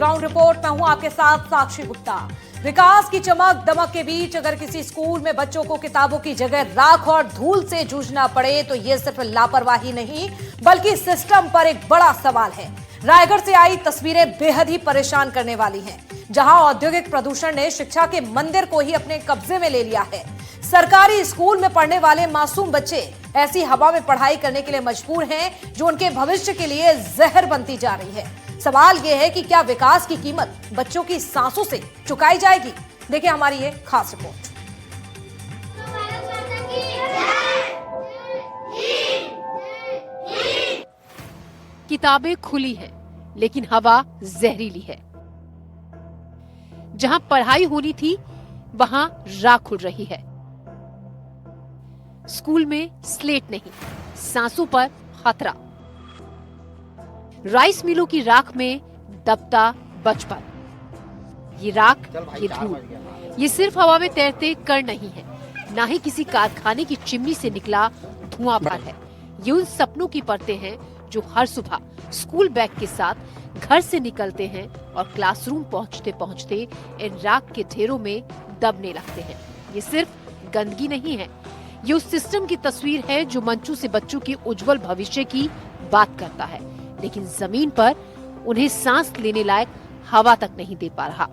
Ground report. मैं हूं आपके साथ साक्षी गुप्ता। विकास की चमक दमक के बीच अगर किसी स्कूल में बच्चों को किताबों की जगह राख और धूल से जूझना पड़े तो यह सिर्फ लापरवाही नहीं बल्कि सिस्टम पर एक बड़ा सवाल है। रायगढ़ से आई तस्वीरें बेहद ही परेशान करने वाली हैं, जहां औद्योगिक प्रदूषण ने शिक्षा के मंदिर को ही अपने कब्जे में ले लिया है। सरकारी स्कूल में पढ़ने वाले मासूम बच्चे ऐसी हवा में पढ़ाई करने के लिए मजबूर हैं जो उनके भविष्य के लिए जहर बनती जा रही है। सवाल यह है कि क्या विकास की कीमत बच्चों की सांसों से चुकाई जाएगी? देखिए हमारी ये खास रिपोर्ट। किताबें खुली हैं, लेकिन हवा जहरीली है। जहां पढ़ाई होनी थी वहां राख उड़ रही है। स्कूल में स्लेट नहीं, सांसों पर खतरा। राइस मिलों की राख में दबता बचपन। ये राख, ये धूल, ये सिर्फ हवा में तैरते कण नहीं है, ना ही किसी कारखाने की चिमनी से निकला धुआं भर है। ये उन सपनों की परतें हैं जो हर सुबह स्कूल बैग के साथ घर से निकलते हैं और क्लासरूम पहुंचते पहुंचते इन राख के ढेरों में दबने लगते हैं। ये सिर्फ गंदगी नहीं है, ये उस सिस्टम की तस्वीर है जो मंचों से बच्चों के उज्जवल भविष्य की बात करता है, लेकिन जमीन पर उन्हें सांस लेने लायक हवा तक नहीं दे पा रहा।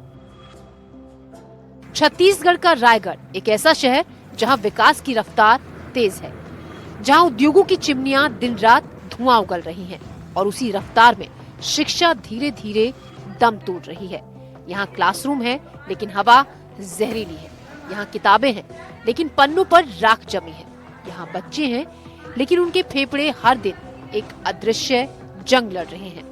छत्तीसगढ़ का रायगढ़ एक ऐसा शहर जहां विकास की रफ्तार तेज है, जहां उद्योगों की चिमनियां दिन रात धुआं उगल रही हैं और उसी रफ्तार में शिक्षा धीरे धीरे दम तोड़ रही है। यहाँ क्लासरूम है लेकिन हवा जहरीली है। यहाँ किताबें हैं लेकिन पन्नों पर राख जमी है। यहाँ बच्चे हैं लेकिन उनके फेफड़े हर दिन एक अदृश्य जंग लड़ रहे हैं।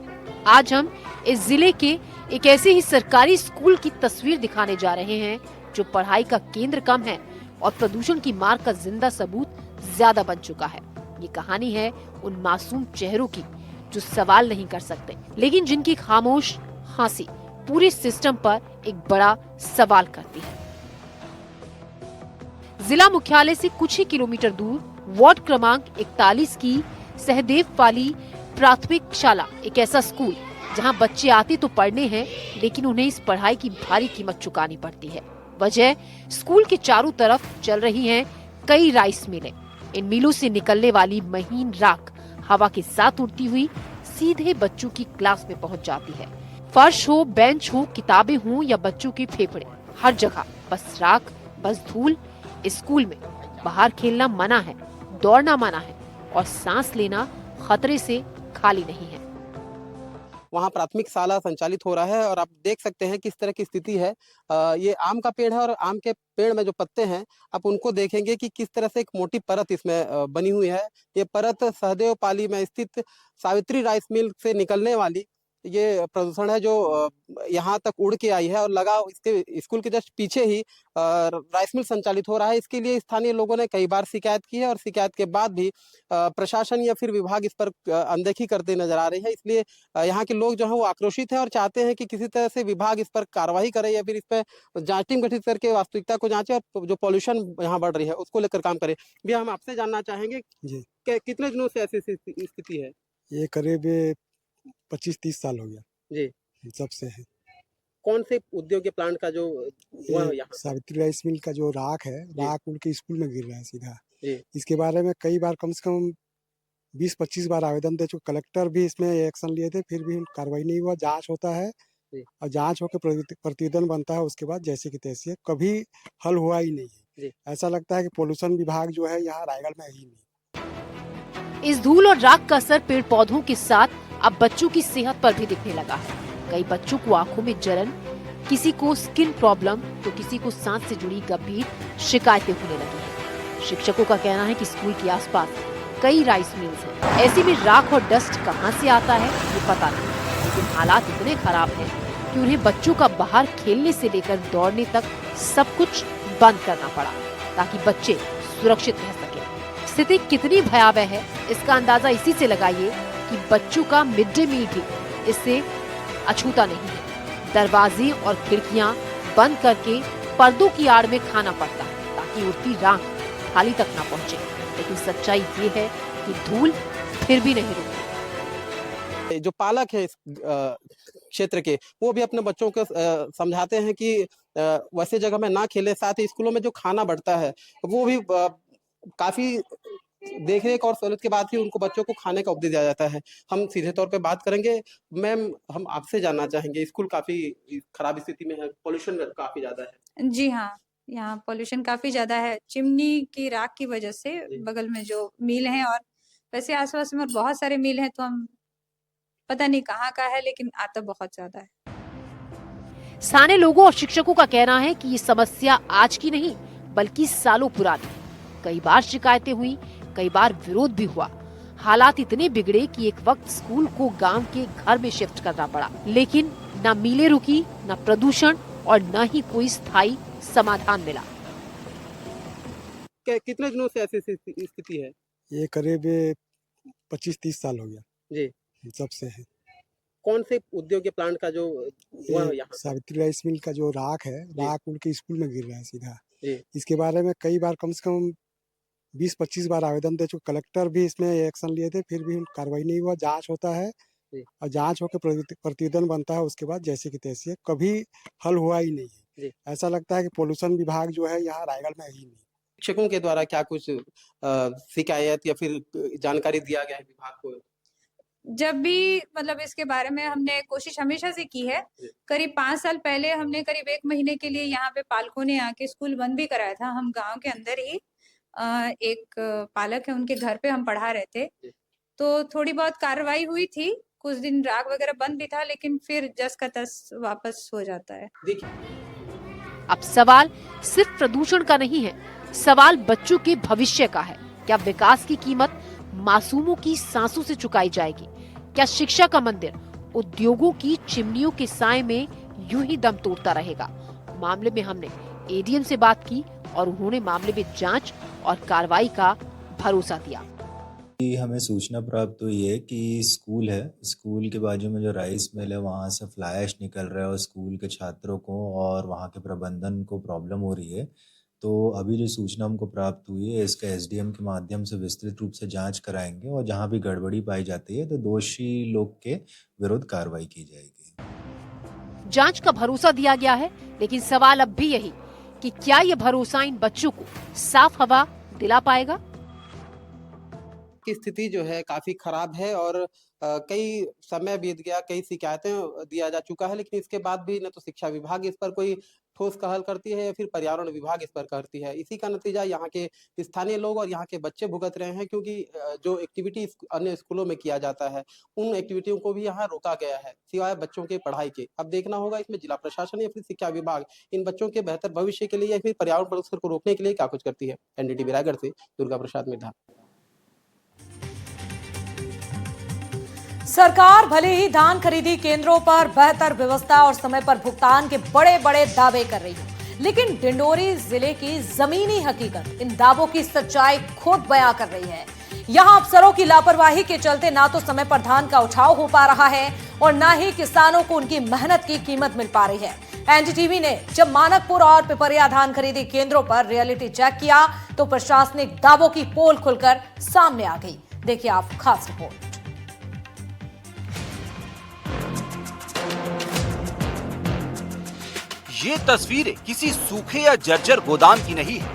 आज हम इस जिले के एक ऐसे ही सरकारी स्कूल की तस्वीर दिखाने जा रहे हैं जो पढ़ाई का केंद्र कम है और प्रदूषण की मार का जिंदा सबूत ज्यादा बन चुका है। ये कहानी है उन मासूम चेहरों की जो सवाल नहीं कर सकते, लेकिन जिनकी खामोश हंसी पूरे सिस्टम पर एक बड़ा सवाल करती है। जिला मुख्यालय से कुछ ही किलोमीटर दूर वार्ड क्रमांक 41 की सहदेव पाली प्राथमिक शाला एक ऐसा स्कूल जहां बच्चे आते तो पढ़ने हैं, लेकिन उन्हें इस पढ़ाई की भारी कीमत चुकानी पड़ती है। वजह, स्कूल के चारों तरफ चल रही हैं कई राइस मिलें। इन मिलों से निकलने वाली महीन राख हवा के साथ उड़ती हुई सीधे बच्चों की क्लास में पहुंच जाती है। फर्श हो, बेंच हो, किताबें हो या बच्चों के फेफड़े, हर जगह बस राख, बस धूल। इस स्कूल में बाहर खेलना मना है, दौड़ना मना है और सांस लेना खतरे से खाली नहीं है। वहाँ प्राथमिक शाला संचालित हो रहा है और आप देख सकते हैं किस तरह की स्थिति है। ये आम का पेड़ है और आम के पेड़ में जो पत्ते हैं आप उनको देखेंगे कि किस तरह से एक मोटी परत इसमें बनी हुई है। ये परत सहदेव पाली में स्थित सावित्री राइस मिल से निकलने वाली ये प्रदूषण है जो यहाँ तक उड़ के आई है और लगा इसके स्कूल के जस्ट पीछे ही राइस मिल संचालित हो रहा है। इसके लिए स्थानीय लोगों ने कई बार शिकायत की है और शिकायत के बाद भी प्रशासन या फिर विभाग इस पर अनदेखी करते नजर आ रही है। इसलिए यहाँ के लोग जो है वो आक्रोशित हैं और चाहते हैं कि किसी तरह से विभाग इस पर कार्रवाई करे या फिर इस पर जांच टीम गठित करके वास्तविकता को जांचे और जो पॉल्यूशन यहाँ बढ़ रही है उसको लेकर काम करे। भैया, हम आपसे जानना चाहेंगे जी कितने दिनों से ऐसी स्थिति है? ये करीब 25-30 साल हो गया जी। सबसे है। कौन से उद्योग के प्लांट का जो सावित्री राइस मिल का जो राख है, राख उड़ के स्कूल में गिर रहा है सीधा जी। इसके बारे में कई बार कम से कम 20-25 बार आवेदन दे चुके। कलेक्टर भी इसमें एक्शन लिए थे, फिर भी कार्रवाई नहीं हुआ। जांच होता है और जांच होकर प्रतिवेदन बनता है, उसके बाद जैसे की तैसे, कभी हल हुआ ही नहीं। ऐसा लगता है कि पोल्यूशन विभाग जो है यहाँ रायगढ़ में ही नहीं। इस धूल और राख का असर पेड़ पौधों के साथ अब बच्चों की सेहत पर भी दिखने लगा है। कई बच्चों को आंखों में जलन, किसी को स्किन प्रॉब्लम तो किसी को सांस से जुड़ी गंभीर शिकायतें होने लगी हैं। शिक्षकों का कहना है कि स्कूल के आसपास कई राइस मिल्स हैं। ऐसे में राख और डस्ट कहां से आता है ये पता नहीं, लेकिन हालात इतने खराब हैं कि उन्हें बच्चों का बाहर खेलने से लेकर दौड़ने तक सब कुछ बंद करना पड़ा ताकि बच्चे सुरक्षित रह सके। स्थिति कितनी भयावह है इसका अंदाजा इसी से लगाइए कि बच्चों का मिड डे मील भी इससे अछूता नहीं है। दरवाजे और खिड़कियां बंद करके पर्दों की आड़ में खाना पड़ता है ताकि उड़ती राख थाली तक ना पहुंचे। लेकिन सच्चाई ये है कि धूल फिर भी नहीं रुकती। जो पालक है इस क्षेत्र के, वो भी अपने बच्चों को समझाते हैं कि वैसे जगह में ना खेले। साथ ही स्कूलों में जो खाना बढ़ता है वो भी काफी देख-रेख और सहूलियत के बाद ही उनको बच्चों को खाने का उपदेश दिया जाता है। हम सीधे तौर पे बात करेंगे। मैम, हम आपसे जानना चाहेंगे, स्कूल काफ़ी खराब स्थिति में है, पॉल्यूशन काफ़ी ज़्यादा है। जी हाँ, यहाँ पॉल्यूशन काफ़ी ज़्यादा है। चिमनी की राख की वजह से जी। बगल में जो मिल हैं और वैसे आस-पास में बहुत सारे मिल हैं, तो हम पता नहीं कहाँ का है, लेकिन आता बहुत ज़्यादा है। स्थानीय लोगों और शिक्षकों का कहना है कि ये समस्या आज की नहीं बल्कि सालों पुरानी है। कई बार शिकायतें हुई, कई बार विरोध भी हुआ। हालात इतने बिगड़े कि एक वक्त स्कूल को गांव के घर में शिफ्ट करना पड़ा, लेकिन न मिलें रुकी, न प्रदूषण और न ही कोई स्थायी समाधान मिला। कितने दिनों से ऐसी स्थिति है? ये करीब 25-30 साल हो गया जी। जब से है। कौन से उद्योग के प्लांट का जो हुआ है ये यहाँ? सावित्री राइस मिल का जो राख है, जी। राख उनके स्कूल में गिर रहा है सीधा। जी। इसके बारे में कई बार, कम से कम 20-25 बार आवेदन दे चुके। कलेक्टर भी इसमें एक्शन लिए थे, फिर भी कार्रवाई नहीं हुआ। जांच होता है जी। और जांच होकर प्रतिवेदन बनता है, उसके बाद जैसे की तैसे, कभी हल हुआ ही नहीं है। जी। ऐसा लगता है कि पोल्यूशन विभाग जो है यहाँ रायगढ़ में है ही नहीं। शिक्षकों के द्वारा क्या कुछ शिकायत या फिर जानकारी दिया गया है विभाग को? जब भी मतलब इसके बारे में हमने कोशिश हमेशा से की है। करीब 5 साल पहले हमने करीब 1 महीने के लिए यहाँ पे पालकों ने आके स्कूल बंद भी कराया था। हम गाँव के अंदर ही एक पालक है, उनके घर पे हम पढ़ा रहे थे, तो थोड़ी बहुत कार्रवाई हुई थी। कुछ दिन राख वगैरह बंद भी था, लेकिन फिर जस का तस वापस हो जाता है। अब सवाल सिर्फ प्रदूषण का नहीं है, सवाल बच्चों के भविष्य का है। क्या विकास की कीमत मासूमों की सांसों से चुकाई जाएगी? क्या शिक्षा का मंदिर उद्योगों की चिमनियों के साए में यूं ही दम तोड़ता रहेगा? मामले में हमने एडीएम से बात की और उन्होंने मामले में जांच और कार्रवाई का भरोसा दिया। हमें सूचना प्राप्त हुई है कि स्कूल है, स्कूल के बाजू में जो राइस मिल है वहाँ से फ्लाई ऐश निकल रहा है और स्कूल के छात्रों को और वहाँ के प्रबंधन को प्रॉब्लम हो रही है। तो अभी जो सूचना हमको प्राप्त हुई है, इसका एसडीएम के माध्यम से विस्तृत रूप से जांच कराएंगे और जहाँ भी गड़बड़ी पाई जाती है तो दोषी लोग के विरुद्ध कार्रवाई की जाएगी। जांच का भरोसा दिया गया है, लेकिन सवाल अब भी यही कि क्या ये भरोसा इन बच्चों को साफ हवा दिला पाएगा? की स्थिति जो है काफी खराब है और कई समय बीत गया, कई शिकायतें दिया जा चुका है, लेकिन इसके बाद भी न तो शिक्षा विभाग इस पर कोई ठोस पहल करती है या फिर पर्यावरण विभाग इस पर करती है। इसी का नतीजा यहाँ के स्थानीय लोग और यहाँ के बच्चे भुगत रहे हैं, क्योंकि जो एक्टिविटी अन्य स्कूलों में किया जाता है उन एक्टिविटियों को भी यहाँ रोका गया है, सिवाय बच्चों के पढ़ाई के। अब देखना होगा इसमें जिला प्रशासन या फिर शिक्षा विभाग इन बच्चों के बेहतर भविष्य के लिए या फिर पर्यावरण प्रदूषण को रोकने के लिए क्या कुछ करती है। एनडीटीवी रायगढ़ से दुर्गा प्रसाद मिर्धा। सरकार भले ही धान खरीदी केंद्रों पर बेहतर व्यवस्था और समय पर भुगतान के बड़े बड़े दावे कर रही है, लेकिन डिंडोरी जिले की जमीनी हकीकत इन दावों की सच्चाई खुद बयां कर रही है। यहां अफसरों की लापरवाही के चलते ना तो समय पर धान का उठाव हो पा रहा है और ना ही किसानों को उनकी मेहनत की कीमत मिल पा रही है। एनडीटीवी ने जब मानकपुर और पिपरिया धान खरीदी केंद्रों पर रियलिटी चेक किया तो प्रशासनिक दावों की पोल खुलकर सामने आ गई। देखिए आप खास रिपोर्ट। ये तस्वीरें किसी सूखे या जर्जर गोदाम की नहीं है,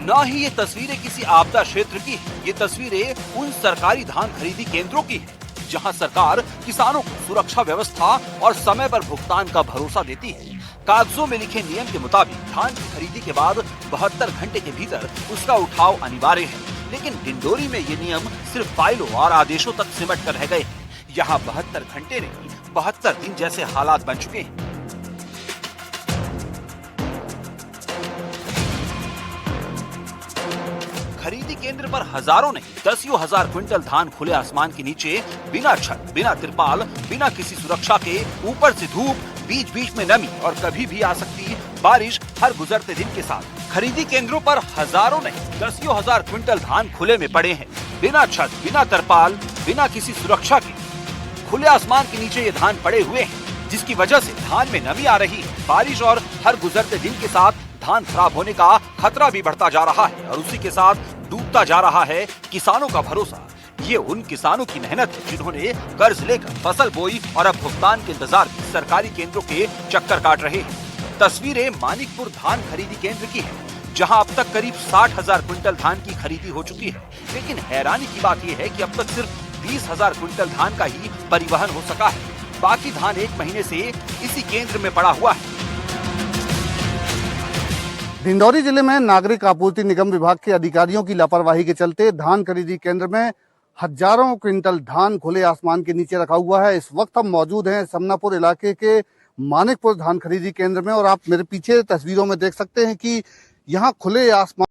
न ही ये तस्वीरें किसी आपदा क्षेत्र की है। ये तस्वीरें उन सरकारी धान खरीदी केंद्रों की है जहां सरकार किसानों को सुरक्षा व्यवस्था और समय पर भुगतान का भरोसा देती है। कागजों में लिखे नियम के मुताबिक धान की खरीदी के बाद 72 घंटे के भीतर उसका उठाव अनिवार्य है, लेकिन डिंडोरी में ये नियम सिर्फ फाइलों और आदेशों तक सिमट कर रह गए हैं। यहाँ 72 घंटे नहीं 72 दिन जैसे हालात बन चुके हैं। खरीदी केंद्र पर हजारों नहीं दसियों हजार क्विंटल धान खुले आसमान के नीचे, बिना छत, बिना तिरपाल, बिना किसी सुरक्षा के, ऊपर से धूप, बीच बीच में नमी और कभी भी आ सकती बारिश हर गुजरते दिन के साथ। खरीदी केंद्रों पर हजारों नहीं दसियों हजार क्विंटल धान खुले में पड़े हैं, बिना छत, बिना तिरपाल, बिना किसी सुरक्षा के। खुले आसमान के नीचे ये धान पड़े हुए हैं, जिसकी वजह से धान में नमी आ रही है। बारिश और हर गुजरते दिन के साथ धान खराब होने का खतरा भी बढ़ता जा रहा है और उसी के साथ डूबता जा रहा है किसानों का भरोसा। ये उन किसानों की मेहनत है जिन्होंने कर्ज लेकर फसल बोई और अब भुगतान के इंतजार में सरकारी केंद्रों के चक्कर काट रहे हैं। तस्वीरें मानिकपुर धान खरीदी केंद्र की है, जहां अब तक करीब 60,000 क्विंटल धान की खरीदी हो चुकी है। लेकिन हैरानी की बात यह है कि अब तक सिर्फ 20,000 क्विंटल धान का ही परिवहन हो सका है। बाकी धान 1 महीने से इसी केंद्र में पड़ा हुआ है। डिंडौरी जिले में नागरिक आपूर्ति निगम विभाग के अधिकारियों की लापरवाही के चलते धान खरीदी केंद्र में हजारों क्विंटल धान खुले आसमान के नीचे रखा हुआ है। इस वक्त हम मौजूद हैं समनापुर इलाके के मानिकपुर धान खरीदी केंद्र में और आप मेरे पीछे तस्वीरों में देख सकते हैं कि यहाँ खुले आसमान